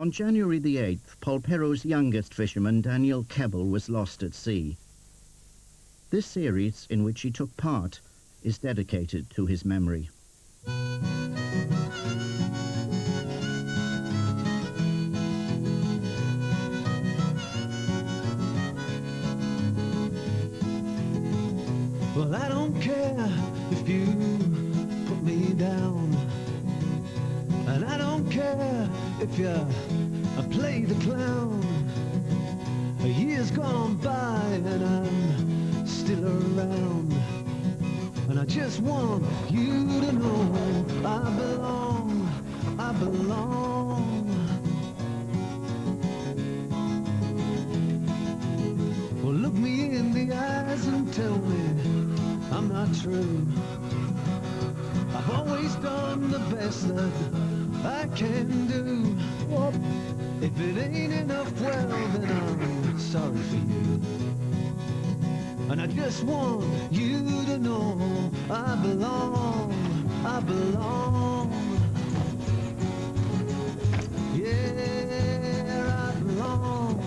On January the 8th, Polperro's youngest fisherman, Daniel Keble, was lost at sea. This series, in which he took part, is dedicated to his memory. Well, I don't care if you put me down, and I don't care if you play the clown. A year's gone by and I'm still around, and I just want you to know I belong, I belong. Well, look me in the eyes and tell me I'm not true. I've always done the best that I can do. If it ain't enough, well, then I'm sorry for you. And I just want you to know I belong, I belong. Yeah, I belong.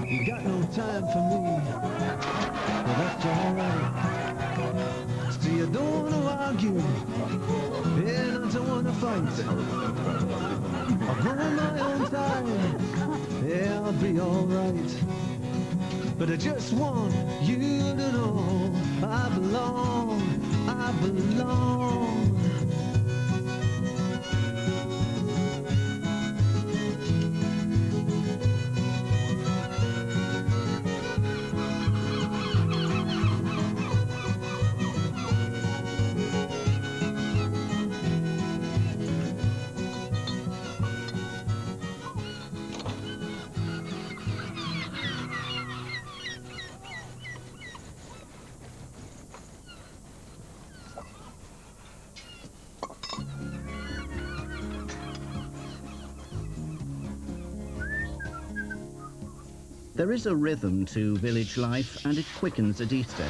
You got no time for me, but that's alright. See, I don't want to argue, and I don't want to fight. I'll go my own time, yeah, I'll be alright. But I just want you to know I belong, I belong. There is a rhythm to village life, and it quickens at Easter.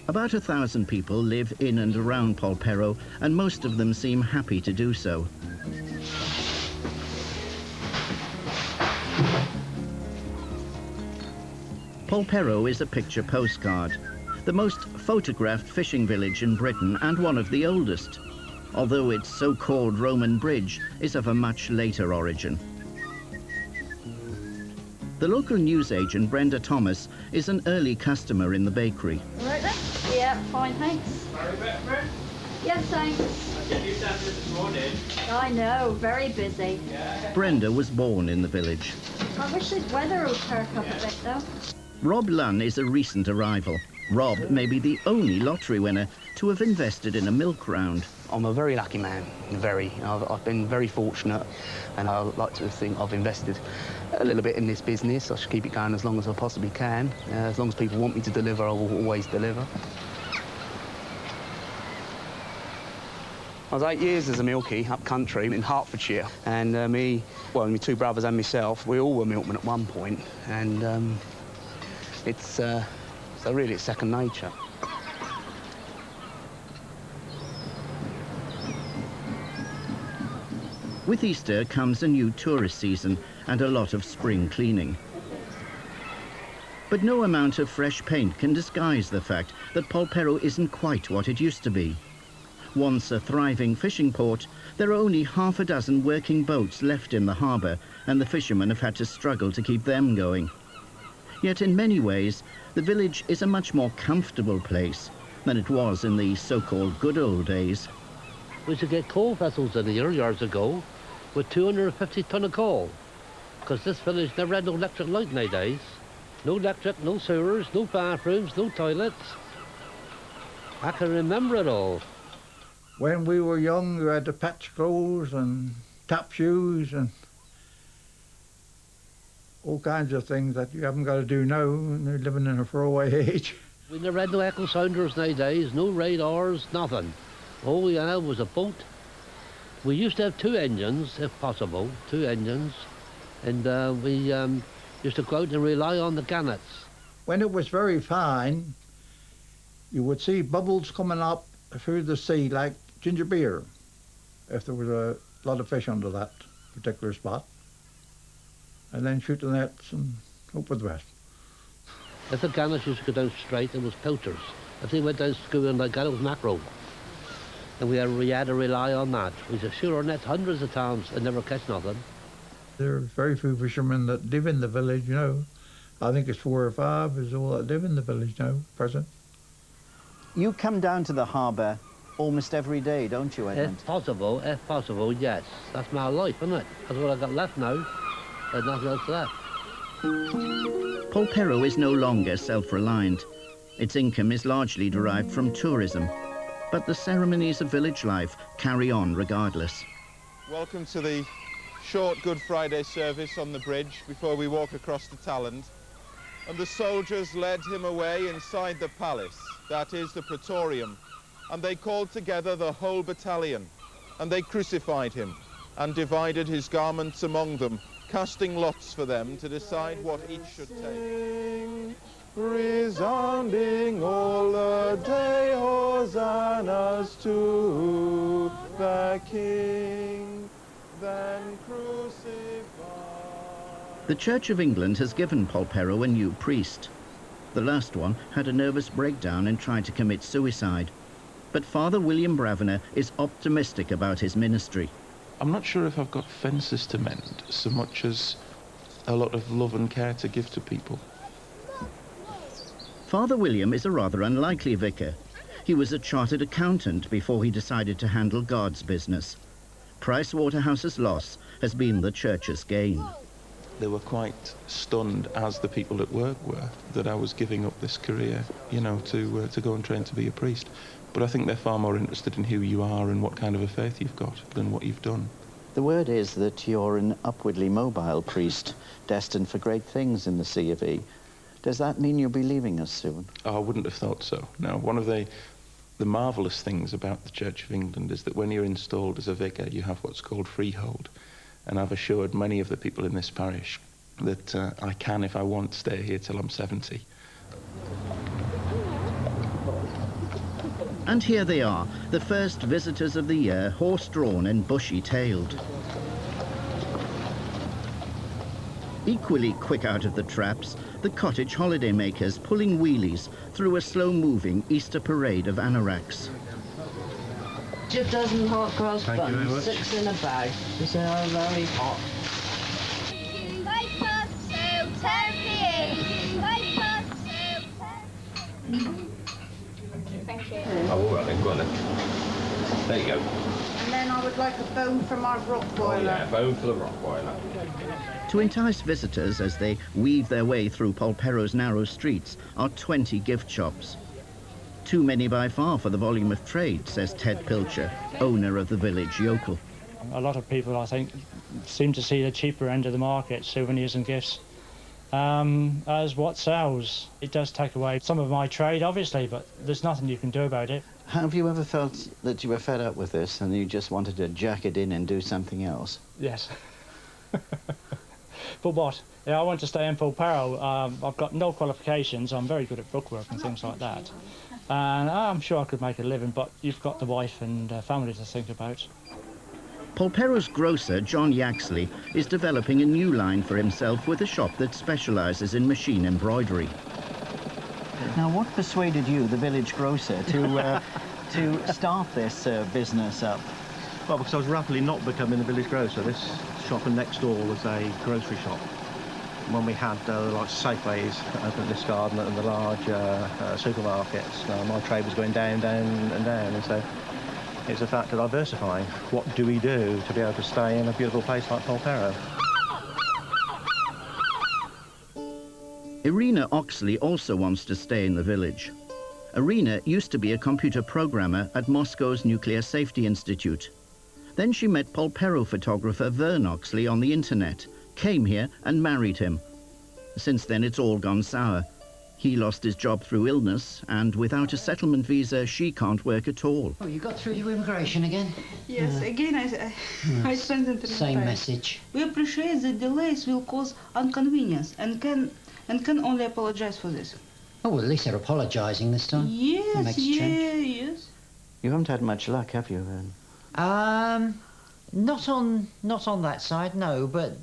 About 1,000 people live in and around Polperro, and most of them seem happy to do so. Polperro is a picture postcard, the most photographed fishing village in Britain and one of the oldest, although its so-called Roman bridge is of a much later origin. The local newsagent, Brenda Thomas, is an early customer in the bakery. Right then? Yeah, fine, thanks. Sorry about Brett? Yes, thanks. I get you down here this morning. I know, very busy. Yeah. Brenda was born in the village. I wish this weather would perk up a bit, though. Rob Lunn is a recent arrival. Rob may be the only lottery winner to have invested in a milk round. I'm a very lucky man, very. I've been very fortunate, and I like to think I've invested a little bit in this business. I should keep it going as long as I possibly can. As long as people want me to deliver, I will always deliver. I was 8 years as a milkie up country in Hertfordshire, and my two brothers and myself, we all were milkmen at one point, and so really it's second nature. With Easter comes a new tourist season and a lot of spring cleaning. But no amount of fresh paint can disguise the fact that Polperro isn't quite what it used to be. Once a thriving fishing port, there are only half a dozen working boats left in the harbour, and the fishermen have had to struggle to keep them going. Yet in many ways, the village is a much more comfortable place than it was in the so-called good old days. We used to get coal vessels in here years ago with 250 ton of coal, because this village never had no electric light nowadays. No electric, no sewers, no bathrooms, no toilets. I can remember it all. When we were young, we had to patch clothes and tap shoes and all kinds of things that you haven't got to do now when you're living in a throwaway age. We never had no echo sounders nowadays, no radars, nothing. All we had was a boat. We used to have 2 engines, if possible, 2 engines, and we used to go out and rely on the gannets. When it was very fine, you would see bubbles coming up through the sea like ginger beer if there was a lot of fish under that particular spot. And then shoot the nets and hope for the best. If the gannets used to go down straight, it was poachers. If they went down skewing like that, it was mackerel. And we had to rely on that. We used to shoot our nets hundreds of times and never catch nothing. There are very few fishermen that live in the village, you know. I think it's 4 or 5 is all that live in the village now, present. You come down to the harbour almost every day, don't you, Edmund? If possible, yes. That's my life, isn't it? That's what I've got left now. There's nothing else left. Polperro is no longer self-reliant. Its income is largely derived from tourism. But the ceremonies of village life carry on regardless. Welcome to the short Good Friday service on the bridge before we walk across to Talland. And the soldiers led him away inside the palace, that is the Praetorium, and they called together the whole battalion, and they crucified him and divided his garments among them, casting lots for them to decide what each should take. Resounding all the day, hosannas to the King, then crucified. The Church of England has given Polperro a new priest. The last one had a nervous breakdown and tried to commit suicide. But Father William Bravener is optimistic about his ministry. I'm not sure if I've got fences to mend so much as a lot of love and care to give to people. Father William is a rather unlikely vicar. He was a chartered accountant before he decided to handle God's business. Pricewaterhouse's loss has been the church's gain. They were quite stunned, as the people at work were, that I was giving up this career, you know, to go and train to be a priest. But I think they're far more interested in who you are and what kind of a faith you've got than what you've done. The word is that you're an upwardly mobile priest, destined for great things in the C of E. Does that mean you'll be leaving us soon? Oh, I wouldn't have thought so. No, one of the marvellous things about the Church of England is that when you're installed as a vicar, you have what's called freehold. And I've assured many of the people in this parish that I can, if I want, stay here till I'm 70. And here they are, the first visitors of the year, horse-drawn and bushy-tailed. Equally quick out of the traps, the cottage holidaymakers pulling wheelies through a slow-moving Easter parade of anoraks. 2 dozen hot cross buns, 6 in a bag. These are very hot. Thank you. Oh, all right then, go on then. There you go. And then I would like a bone from our rock boiler. Oh, yeah, bone for the rock boiler. To entice visitors as they weave their way through Polperro's narrow streets are 20 gift shops. Too many by far for the volume of trade, says Ted Pilcher, owner of the village yokel. A lot of people, I think, seem to see the cheaper end of the market, souvenirs and gifts, as what sells. It does take away some of my trade, obviously, but there's nothing you can do about it. Have you ever felt that you were fed up with this and you just wanted to jack it in and do something else? Yes. But what? Yeah, I want to stay in Polperro. I've got no qualifications. I'm very good at bookwork and things like that. And I'm sure I could make a living, but you've got the wife and family to think about. Polperro's grocer, John Yaxley, is developing a new line for himself with a shop that specialises in machine embroidery. Now, what persuaded you, the village grocer, to start this business up? Well, because I was rapidly not becoming a village grocer. This shop next door was a grocery shop. When we had like Safeways up at this garden and the large supermarkets, my trade was going down, down and down, and so it's a fact of diversifying. What do we do to be able to stay in a beautiful place like Polperro? Irina Oxley also wants to stay in the village. Irina used to be a computer programmer at Moscow's Nuclear Safety Institute. Then she met Polperro photographer Vern Oxley on the internet, came here and married him. Since then it's all gone sour. He lost his job through illness, and without a settlement visa, she can't work at all. Oh, you got through your immigration again? Yes, again I sent it. Same message. We appreciate that delays will cause inconvenience and can only apologize for this. Oh, well, at least they're apologising this time. Yes, That makes a change. yes. You haven't had much luck, have you? Not on that side, no, but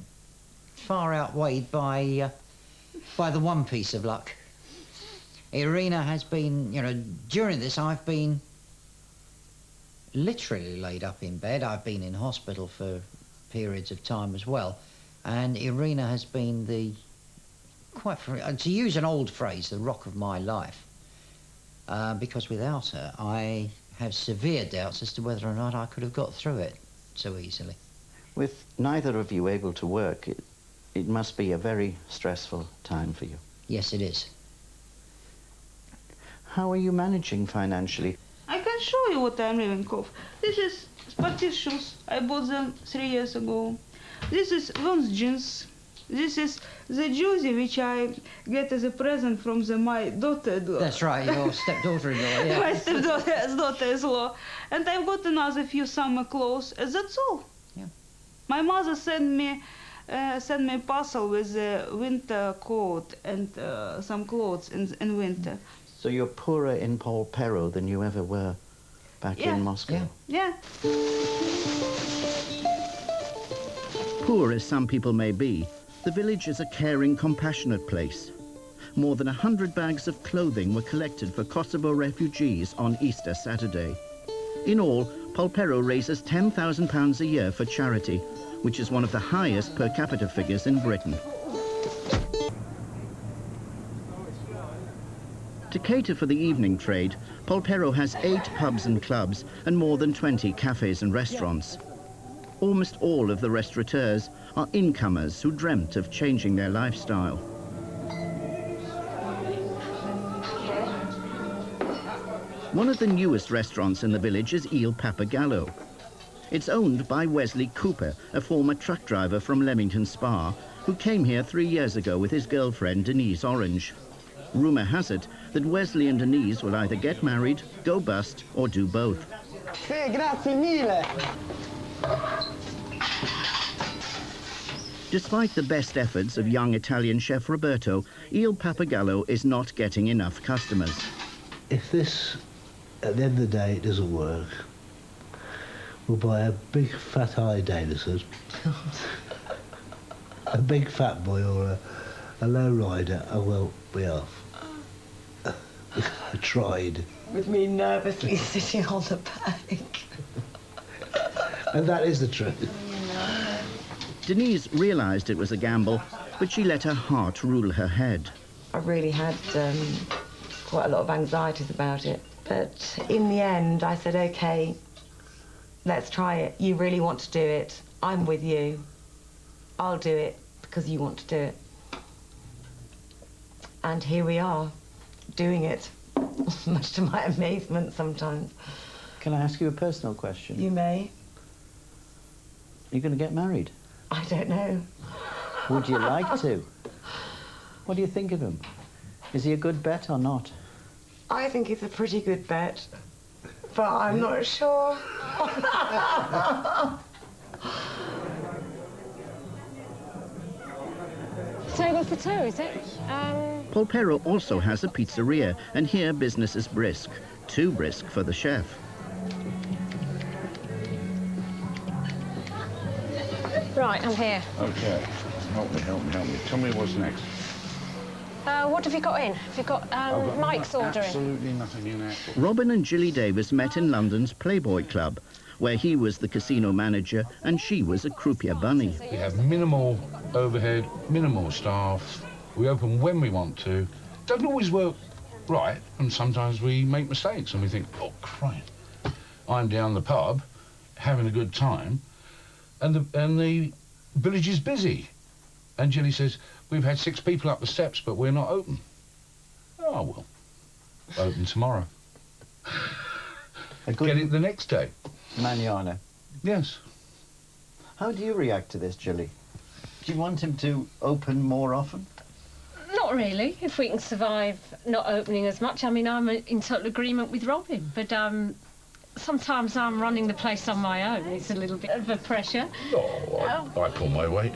far outweighed by the one piece of luck. Irina has been, you know, during this I've been literally laid up in bed. I've been in hospital for periods of time as well. And Irina has been to use an old phrase, the rock of my life. Because without her, I have severe doubts as to whether or not I could have got through it so easily. With neither of you able to work, it must be a very stressful time for you. Yes, it is. How are you managing financially? I can show you what I'm living off. This is sportive shoes. I bought them 3 years ago. This is Vons jeans. This is the jersey which I get as a present from my daughter-in-law. That's right, your stepdaughter-in-law, yeah. My stepdaughter-in-law. And I've got another few summer clothes. That's all. Yeah. My mother sent me a parcel with a winter coat and some clothes in winter. So you're poorer in Polperro than you ever were back in Moscow? Yeah. Poor as some people may be, the village is a caring, compassionate place. More than 100 bags of clothing were collected for Kosovo refugees on Easter Saturday. In all, Polperro raises £10,000 a year for charity, which is one of the highest per capita figures in Britain. To cater for the evening trade, Polperro has 8 pubs and clubs and more than 20 cafes and restaurants. Almost all of the restaurateurs are incomers who dreamt of changing their lifestyle. One of the newest restaurants in the village is Il Pappagallo. It's owned by Wesley Cooper, a former truck driver from Leamington Spa, who came here 3 years ago with his girlfriend Denise Orange. Rumour has it that Wesley and Denise will either get married, go bust, or do both. Sì, grazie mille. Despite the best efforts of young Italian chef Roberto, Il Pappagallo is not getting enough customers. If this, at the end of the day, it doesn't work, we'll buy a big fat eye dinosaur, a big fat boy or a low rider, and we'll be off. I tried. With me nervously sitting on the bank. And that is the truth. Denise realised it was a gamble, but she let her heart rule her head. I really had quite a lot of anxieties about it. But in the end, I said, OK, let's try it. You really want to do it. I'm with you. I'll do it because you want to do it. And here we are, doing it, much to my amazement sometimes. Can I ask you a personal question? You may. Are you going to get married? I don't know. Would you like to? What do you think of him? Is he a good bet or not? I think it's a pretty good bet, but I'm not sure. Table for two, is it? Polperro also has a pizzeria, and here business is brisk. Too brisk for the chef. Right, I'm here. Okay. Help me. Tell me what's next. What have you got in? Have you got Mike's ordering? Absolutely nothing in there. Robin and Gilly Davis met in London's Playboy Club, where he was the casino manager and she was a croupier bunny. We have minimal overhead, minimal staff. We open when we want to. Doesn't always work right, and sometimes we make mistakes and we think, oh, Christ. I'm down the pub, having a good time, and the village is busy. And Gilly says, we've had 6 people up the steps, but we're not open. Oh, well, open tomorrow. Get it the next day. Manana. Yes. How do you react to this, Gilly? Do you want him to open more often? Not really, if we can survive not opening as much. I mean, I'm in total agreement with Robin, but sometimes I'm running the place on my own. It's a little bit of a pressure. Oh, I pull my weight.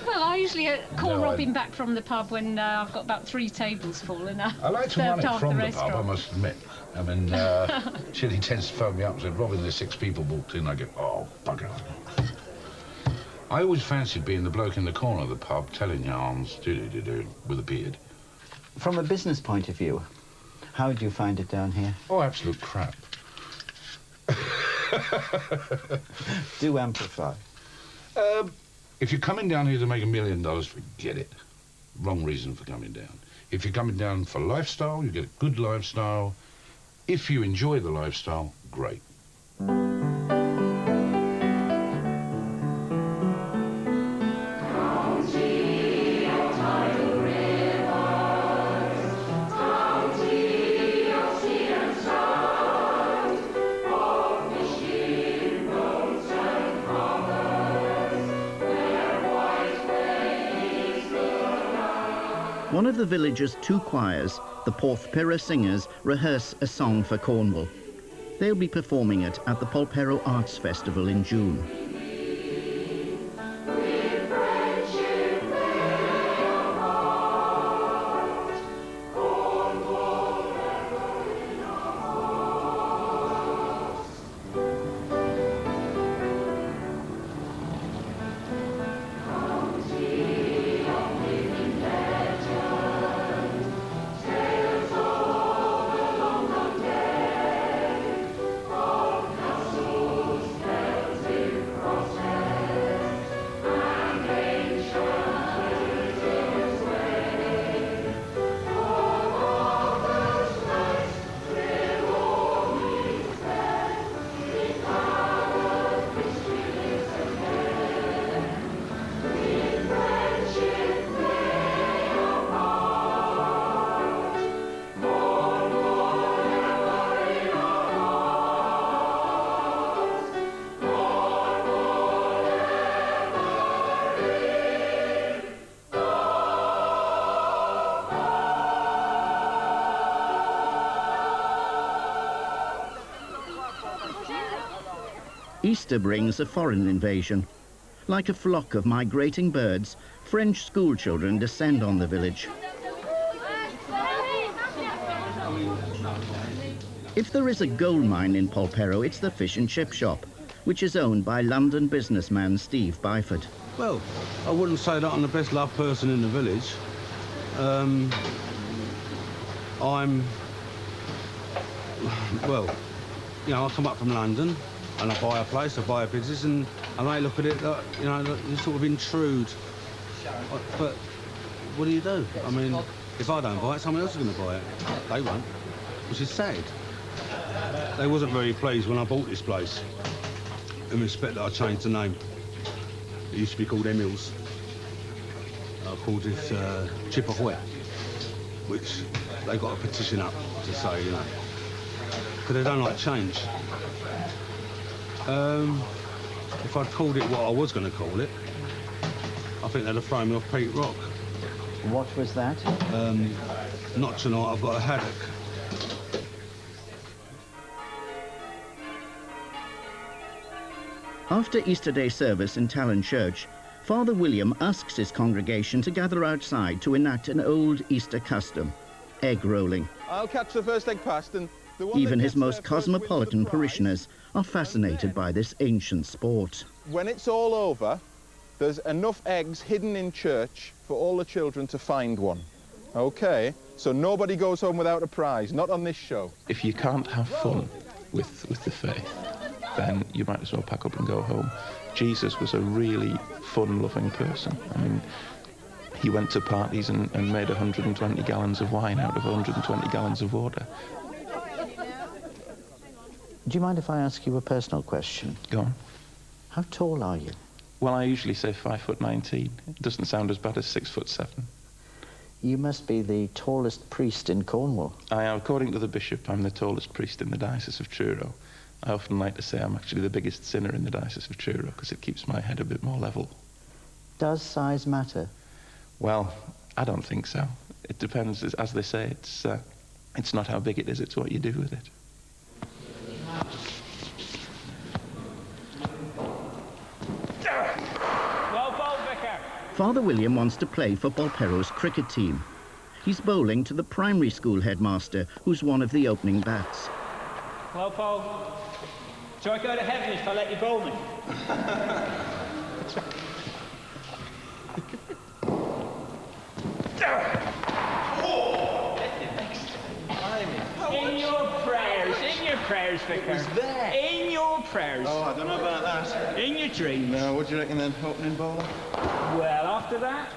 Well, I usually call No, Robin back from the pub when I've got about 3 tables full and I like to run served it half from the the pub, I restaurant. must admit. I mean, Chili tends to phone me up and say, Robin, there's 6 people walked in. I go, oh, bugger. I always fancied being the bloke in the corner of the pub telling yarns, do-do-do-do, with a beard. From a business point of view, how do you find it down here? Oh, absolute crap. Do amplify. If you're coming down here to make $1 million, forget it. Wrong reason for coming down. If you're coming down for lifestyle, you get a good lifestyle. If you enjoy the lifestyle, great. One of the village's 2 choirs, the Polperro singers, rehearse a song for Cornwall. They'll be performing it at the Polperro Arts Festival in June. Easter brings a foreign invasion. Like a flock of migrating birds, French schoolchildren descend on the village. If there is a gold mine in Polperro, it's the fish and chip shop, which is owned by London businessman Steve Byford. Well, I wouldn't say that I'm the best loved person in the village. Well, you know, I come up from London and I buy a place, I buy a business, and they look at it like, you know, you sort of intrude. But what do you do? I mean, if I don't buy it, someone else is going to buy it. They won't, which is sad. They wasn't very pleased when I bought this place, in respect that I changed the name. It used to be called Emil's. I called it Chip Ahoy, which they got a petition up to say, you know, because they don't like change. If I'd called it what I was going to call it, I think they'd have thrown me off Pete Rock. What was that? Not tonight, I've got a haddock. After Easter Day service in Talon Church, Father William asks his congregation to gather outside to enact an old Easter custom, egg rolling. I'll catch the first egg past, and the one Even that his gets most there first cosmopolitan wins the prize. parishioners are fascinated by this ancient sport. When it's all over, there's enough eggs hidden in church for all the children to find one. Okay, so nobody goes home without a prize, not on this show. If you can't have fun with the faith, then you might as well pack up and go home. Jesus was a really fun-loving person. I mean, he went to parties and made 120 gallons of wine out of 120 gallons of water. Do you mind if I ask you a personal question? Go on. How tall are you? Well, I usually say 5'19". It doesn't sound as bad as 6'7". You must be the tallest priest in Cornwall. According to the bishop, I'm the tallest priest in the Diocese of Truro. I often like to say I'm actually the biggest sinner in the Diocese of Truro because it keeps my head a bit more level. Does size matter? Well, I don't think so. It depends. As they say, it's not how big it is, it's what you do with it. Father William wants to play for Polperro's cricket team. He's bowling to the primary school headmaster, who's one of the opening bats. Hello, Paul. Shall I go to heaven if I let you bowl me? In your prayers, Vicar. It was there. In your prayers. Oh, I don't know about that. In your dreams. No, what do you reckon then, opening bowler? Well, after that.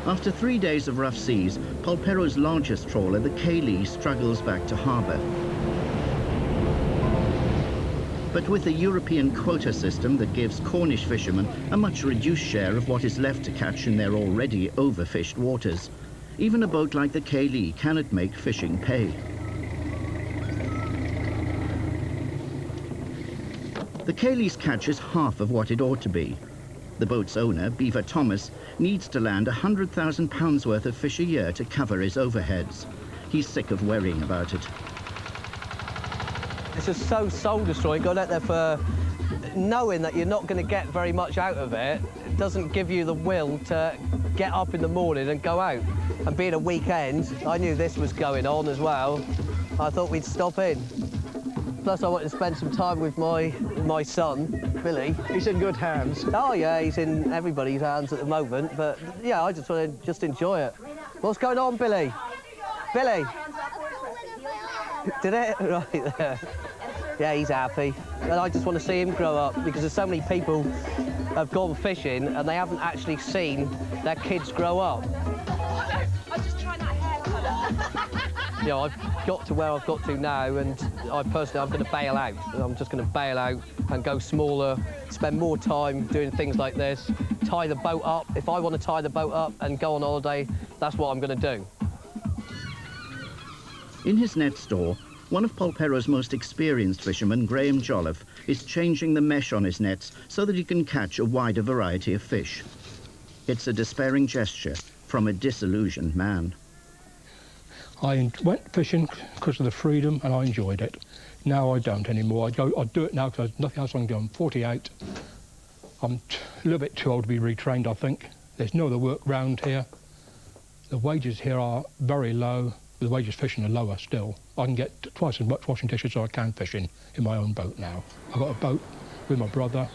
After 3 days of rough seas, Polperro's largest trawler, the Cayley, struggles back to harbour. But with a European quota system that gives Cornish fishermen a much reduced share of what is left to catch in their already overfished waters, even a boat like the Cayley cannot make fishing pay. The Cayley's catch is half of what it ought to be. The boat's owner, Beaver Thomas, needs to land £100,000 worth of fish a year to cover his overheads. He's sick of worrying about it. It's just so soul-destroying going out there for knowing that you're not going to get very much out of it. It doesn't give you the will to get up in the morning and go out. And being a weekend, I knew this was going on as well. I thought we'd stop in. Plus, I wanted to spend some time with my son, Billy. He's in good hands. Oh, yeah, he's in everybody's hands at the moment. But, yeah, I just want to just enjoy it. What's going on, Billy? Billy? Did it? Right there. Yeah, he's happy. And I just want to see him grow up because there's so many people have gone fishing and they haven't actually seen their kids grow up. I'm just trying that hair colour. You know, I've got to where I've got to now, and I'm going to bail out. I'm just going to bail out and go smaller, spend more time doing things like this, tie the boat up. If I want to tie the boat up and go on holiday, that's what I'm going to do. In his net store, one of Polperro's most experienced fishermen, Graham Jolliffe, is changing the mesh on his nets so that he can catch a wider variety of fish. It's a despairing gesture from a disillusioned man. I went fishing because of the freedom and I enjoyed it. Now I don't anymore. I do it now because there's nothing else I can do. I'm 48. I'm a little bit too old to be retrained, I think. There's no other work round here. The wages here are very low. The wages fishing are lower still. I can get twice as much washing dishes as I can fishing in my own boat now. I've got a boat with my brother.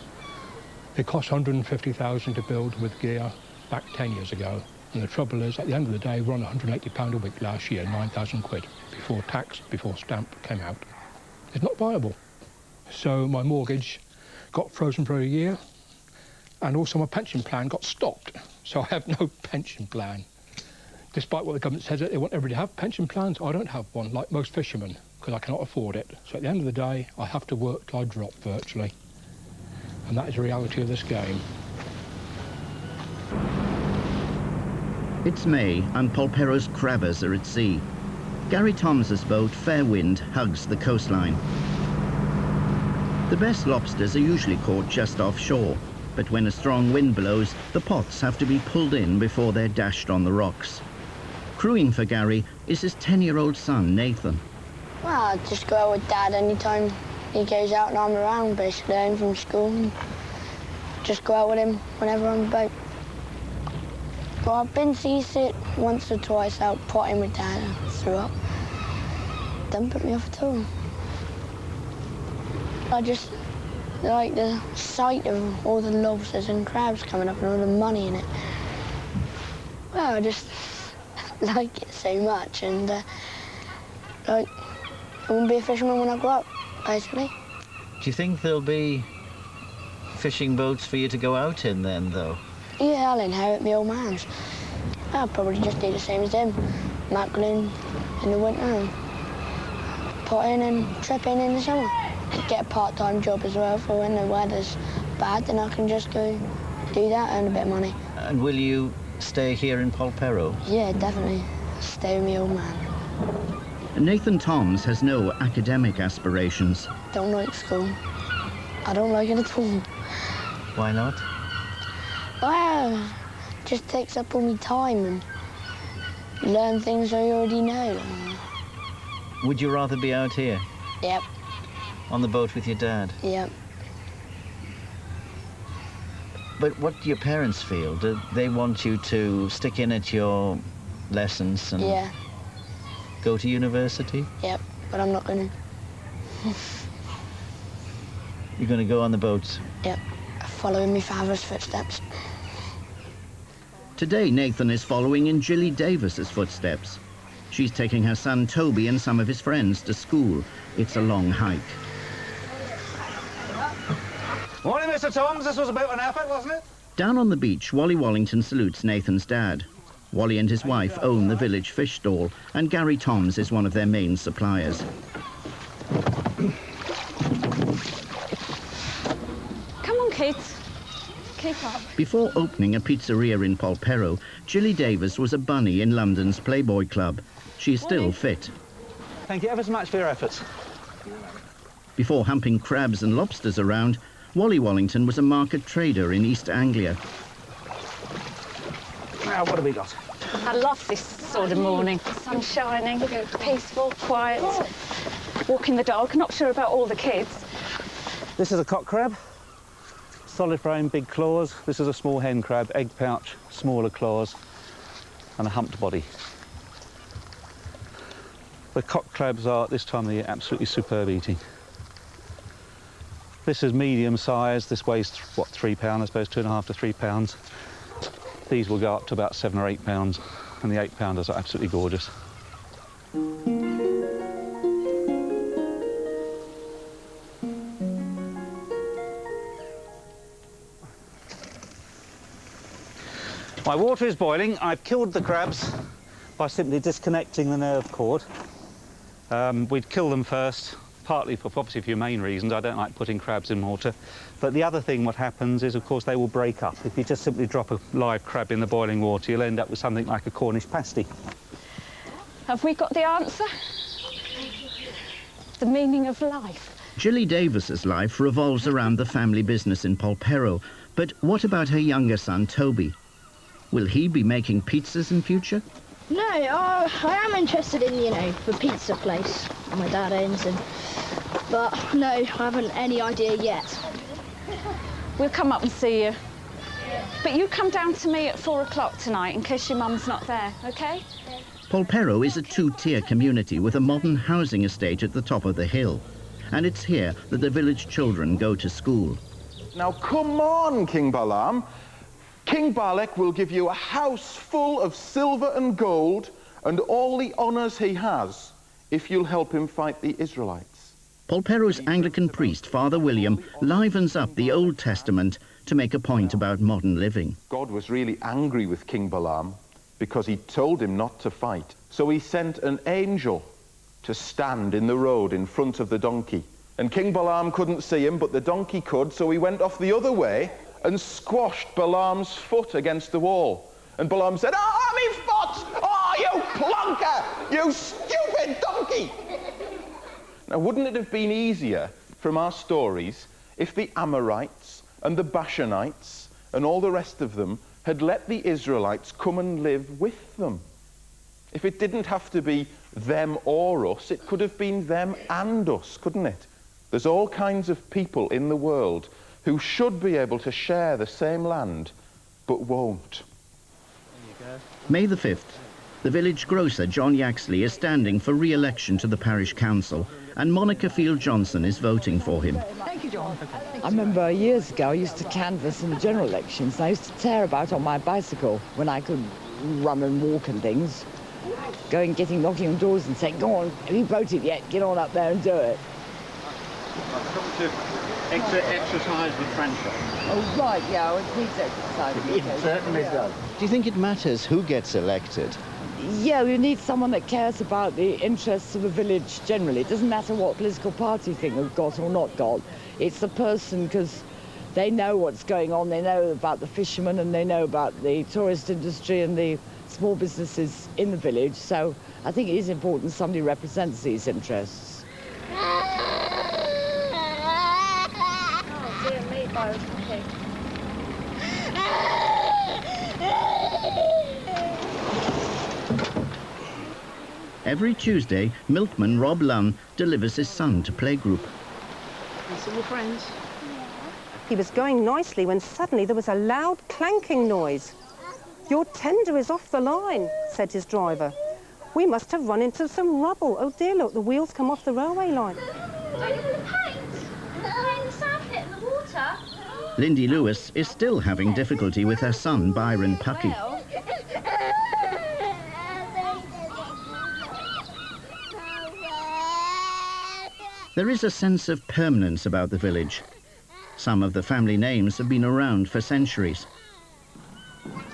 It cost £150,000 to build with gear back 10 years ago. And the trouble is, at the end of the day, we're on £180 a week last year, 9,000 quid, before tax, before stamp came out. It's not viable. So my mortgage got frozen for a year, and also my pension plan got stopped. So I have no pension plan. Despite what the government says, they want everybody to have pension plans. I don't have one, like most fishermen, because I cannot afford it. So at the end of the day, I have to work till I drop, virtually. And that is the reality of this game. It's May, and Polperro's crabbers are at sea. Gary Toms's boat, Fairwind, hugs the coastline. The best lobsters are usually caught just offshore, but when a strong wind blows, the pots have to be pulled in before they're dashed on the rocks. Crewing for Gary is his 10-year-old son, Nathan. Well, I just go out with Dad anytime he goes out and I'm around, basically, home from school. And just go out with him whenever I'm on the boat. Well, I've been seasick once or twice out potting with Dad and threw up. Doesn't put me off at all. I just like the sight of all the lobsters and crabs coming up and all the money in it. Well, I just like it so much, and like, I want to be a fisherman when I grow up, basically. Do you think there'll be fishing boats for you to go out in then, though? Yeah, I'll inherit my old man's. I'll probably just do the same as him. Mackerel in the winter and potting and tripping in the summer. Get a part-time job as well for when the weather's bad, then I can just go do that, earn a bit of money. And will you stay here in Polperro? Yeah, definitely. Stay with my old man. Nathan Toms has no academic aspirations. Don't like school. I don't like it at all. Why not? Well, it just takes up all my time and learn things I already know. Would you rather be out here? Yep. On the boat with your dad? Yep. But what do your parents feel? Do they want you to stick in at your lessons and Yeah. go to university? Yep. But I'm not gonna. You're going to go on the boats? Yep. Following my father's footsteps. Today, Nathan is following in Gilly Davis's footsteps. She's taking her son Toby and some of his friends to school. It's a long hike. Morning, Mr. Toms. This was about an effort, wasn't it? Down on the beach, Wally Wallington salutes Nathan's dad. Wally and his wife own the village fish stall, and Gary Toms is one of their main suppliers. Come on, kids. Keep up. Before opening a pizzeria in Polperro, Gilly Davis was a bunny in London's Playboy Club. She's still fit. Thank you ever so much for your efforts. Before humping crabs and lobsters around, Wally Wallington was a market trader in East Anglia. Now, what have we got? I love this sort of morning. The sun's shining, peaceful, quiet, walking the dog. Not sure about all the kids. This is a cock crab. Solid frame, big claws. This is a small hen crab, egg pouch, smaller claws, and a humped body. The cock crabs are, at this time of the year, absolutely superb eating. This is medium size. This weighs, what, 3 pounds, I suppose, 2.5 to 3 pounds. These will go up to about 7 or 8 pounds, and the 8-pounders are absolutely gorgeous. My water is boiling. I've killed the crabs by simply disconnecting the nerve cord. We'd kill them first, partly for obviously humane reasons. I don't like putting crabs in water. But the other thing what happens is, of course, they will break up. If you just simply drop a live crab in the boiling water, you'll end up with something like a Cornish pasty. Have we got the answer? The meaning of life. Gilly Davis's life revolves around the family business in Polperro. But what about her younger son, Toby? Will he be making pizzas in future? No, I am interested in, the pizza place my dad owns, but no, I haven't any idea yet. We'll come up and see you. But you come down to me at 4 o'clock tonight in case your mum's not there, OK? Polperro is a two-tier community with a modern housing estate at the top of the hill. And it's here that the village children go to school. Now come on, King Balaam. King Balak will give you a house full of silver and gold and all the honours he has if you'll help him fight the Israelites. Polperro's Anglican priest, Father William, livens up the Old Testament to make a point about modern living. God was really angry with King Balaam because he told him not to fight. So he sent an angel to stand in the road in front of the donkey. And King Balaam couldn't see him, but the donkey could, so he went off the other way and squashed Balaam's foot against the wall. And Balaam said, "Oh, me foot! Oh, you plonker! You stupid donkey!" Now, wouldn't it have been easier from our stories if the Amorites and the Bashanites and all the rest of them had let the Israelites come and live with them? If it didn't have to be them or us, it could have been them and us, couldn't it? There's all kinds of people in the world who should be able to share the same land, but won't. May the 5th, the village grocer John Yaxley is standing for re-election to the parish council, and Monica Field-Johnson is voting for him. Thank you, John. I remember years ago I used to canvass in the general elections, and I used to tear about on my bicycle when I could run and walk and things, knocking on doors and saying, "Go on, have you voted yet? Get on up there and do it." Exercise the franchise. Oh, right, yeah, it needs exercise. It certainly does. Do you think it matters who gets elected? Yeah, we need someone that cares about the interests of the village generally. It doesn't matter what political party thing they've got or not got. It's the person, because they know what's going on. They know about the fishermen and they know about the tourist industry and the small businesses in the village. So I think it is important somebody represents these interests. Every Tuesday, milkman Rob Lunn delivers his son to playgroup. See your friends? He was going nicely when suddenly there was a loud clanking noise. "Your tender is off the line," said his driver. "We must have run into some rubble. Oh dear, look, the wheels come off the railway line." Don't you want to paint? Paint the sandpit in the water? Lindy Lewis is still having difficulty with her son, Byron Pucky. There is a sense of permanence about the village. Some of the family names have been around for centuries.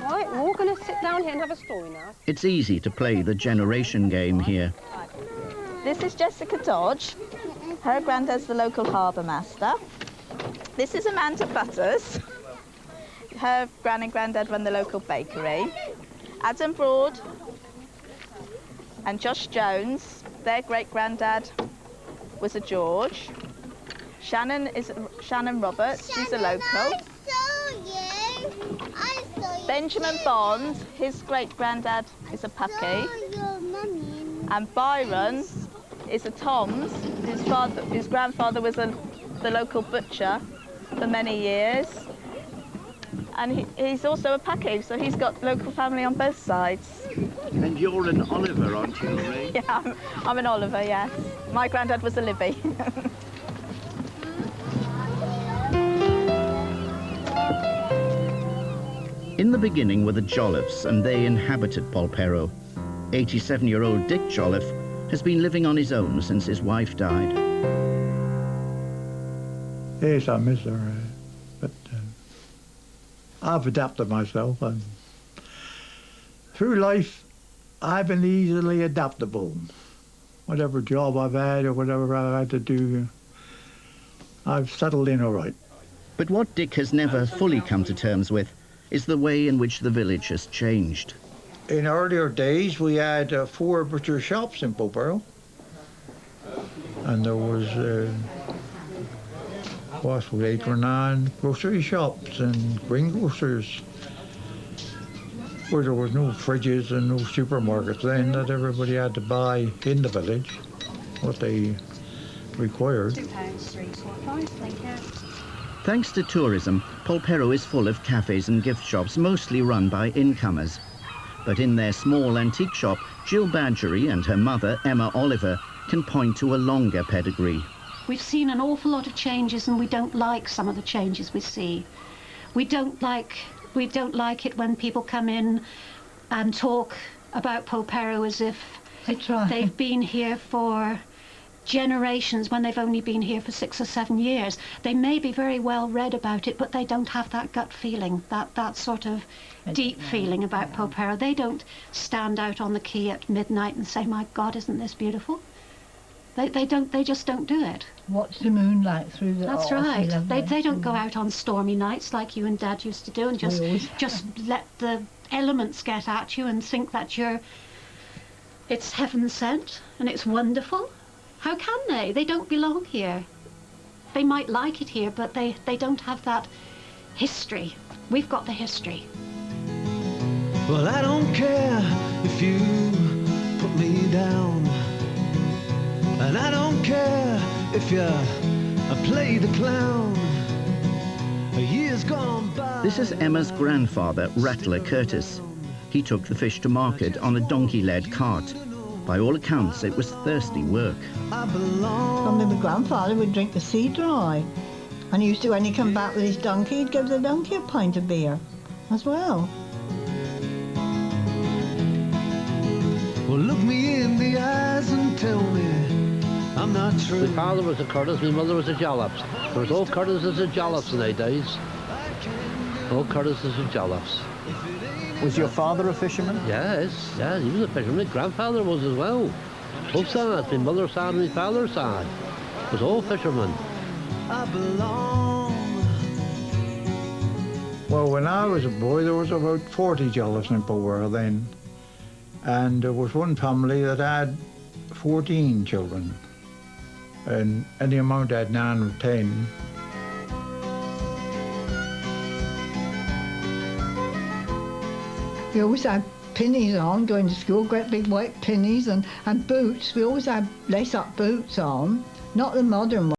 Right, we're all going to sit down here and have a story now. It's easy to play the generation game here. This is Jessica Dodge. Her granddad's the local harbour master. This is Amanda Butters. Her gran and granddad run the local bakery. Adam Broad and Josh Jones, their great-granddad was a George. Shannon Roberts, she's a local. Benjamin Bond, his great-granddad is a Pucky. And Byron is a Tom's. His grandfather was the local butcher for many years. And he's also a Pucky, so he's got local family on both sides. And you're an Oliver, aren't you, Ray? Yeah, I'm an Oliver, yes. My granddad was a Libby. In the beginning were the Jolliffes, and they inhabited Polperro. 87-year-old Dick Jolliffe has been living on his own since his wife died. Yes, I miss her, but I've adapted myself. And through life, I've been easily adaptable. Whatever job I've had or whatever I've had to do, I've settled in all right. But what Dick has never fully come to terms with is the way in which the village has changed. In earlier days, we had 4 butcher shops in Polperro. And there was, 8 or 9 grocery shops and greengrocers, where there was no fridges and no supermarkets then, that everybody had to buy in the village what they required. £2.345, thank you. Thanks to tourism, Polperro is full of cafes and gift shops, mostly run by incomers. But in their small antique shop, Jill Badgery and her mother, Emma Oliver, can point to a longer pedigree. We've seen an awful lot of changes, and we don't like some of the changes we see. We don't like it when people come in and talk about Polperro as if they've been here for generations when they've only been here for 6 or 7 years. They may be very well read about it, but they don't have that gut feeling, that sort of deep feeling about Polperro. They don't stand out on the quay at midnight and say, "My God, isn't this beautiful?" They just don't do it. Watch the moonlight through the... That's right. They don't go out on stormy nights like you and Dad used to do and just let the elements get at you and think that it's heaven sent and it's wonderful. How can they? They don't belong here. They might like it here, but they don't have that history. We've got the history. Well, I don't care if you put me down, and I don't care if you play the clown. A year's gone by. This is Emma's grandfather, Rattler Curtis. He took the fish to market on a donkey-led cart. By all accounts, it was thirsty work. I mean, my grandfather would drink the sea dry. And he used to, when he come back with his donkey, he'd give the donkey a pint of beer as well. Well, look me in the eyes and tell me I'm not true. My father was a Curtis, my mother was a Jolliffes. There was all Curtises and Jolliffes in those days. All Curtises and Jolliffes. Was your father a fisherman? Yes, he was a fisherman. My grandfather was as well. Both sides, my mother's side and my father's side. It was all fishermen. I belong. Well, when I was a boy, there was about 40 Jolliffes in Polperro then. And there was one family that had 14 children. And any amount had 9 or 10. We always had pinnies on going to school, great big white pinnies, and boots. We always had lace-up boots on, not the modern ones.